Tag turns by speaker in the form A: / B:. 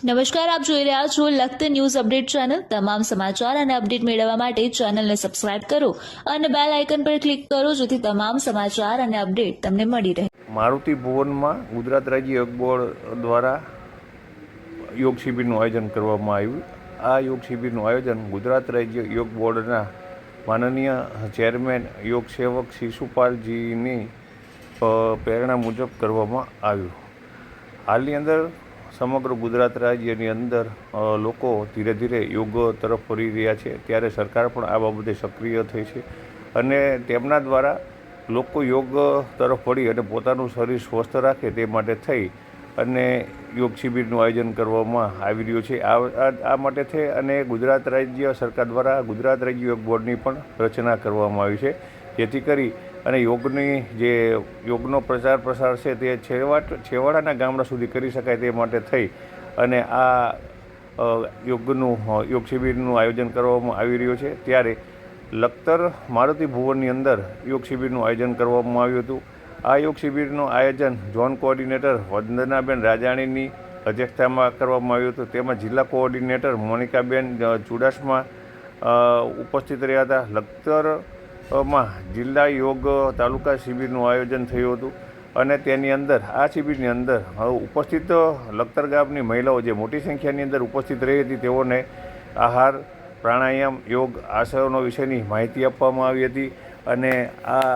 A: નમસ્કાર, આપ જોઈ રહ્યા છો લખત ન્યૂઝ અપડેટ ચેનલ। તમામ સમાચાર અને અપડેટ મેળવવા માટે ચેનલને સબસ્ક્રાઇબ કરો અને બેલ આઇકન પર ક્લિક કરો જેથી તમામ સમાચાર અને અપડેટ તમને મળી રહે।
B: મારુતિ ભુવનમાં ગુજરાત રાજ્ય યોગ બોર્ડ દ્વારા યોગ શિબિરનું આયોજન કરવામાં આવ્યું। આ યોગ શિબિરનું આયોજન ગુજરાત રાજ્ય યોગ બોર્ડના માનનીય ચેરમેન યોગ સેવક શિશુપાલજીની પ્રેરણા મુજબ કરવામાં આવ્યું। હાલની અંદર સમગ્ર ગુજરાત રાજ્યની અંદર લોકો ધીરે ધીરે યોગ તરફ વળી રહ્યા છે, ત્યારે સરકાર પણ આ બાબતે સક્રિય થઈ છે અને તેમના દ્વારા લોકો યોગ તરફ વળી અને પોતાનું શરીર સ્વસ્થ રાખે તે માટે થઈ અને યોગ શિબિરનું આયોજન કરવામાં આવી રહ્યું છે। આ માટે થઈ અને ગુજરાત રાજ્ય સરકાર દ્વારા ગુજરાત રાજ્ય યોગ બોર્ડની પણ રચના કરવામાં આવી છે, જેથી કરી અને યોગનો પ્રચાર પ્રસાર છે તે છેવાડાના ગામડા સુધી કરી શકાય તે માટે થઈ અને આ યોગ શિબિરનું આયોજન કરવામાં આવી રહ્યું છે। ત્યારે લખતર મારુતિ ભુવનની અંદર યોગ શિબિરનું આયોજન કરવામાં આવ્યું હતું। આ યોગ શિબિરનું આયોજન ઝોન કોઓર્ડિનેટર વંદનાબેન રાજાણીની અધ્યક્ષતામાં કરવામાં આવ્યું હતું। તેમાં જિલ્લા કોઓર્ડિનેટર મોનિકાબેન ચુડાસમા ઉપસ્થિત રહ્યા હતા। લખતરમાં જિલ્લા યોગ તાલુકા શિબિરનું આયોજન થયું હતું અને તેની અંદર આ શિબિરની અંદર ઉપસ્થિત લખતર ગામની મહિલાઓ જે મોટી સંખ્યાની અંદર ઉપસ્થિત રહી હતી તેઓને આહાર, પ્રાણાયામ, યોગ, આસનો વિશેની માહિતી આપવામાં આવી હતી અને આ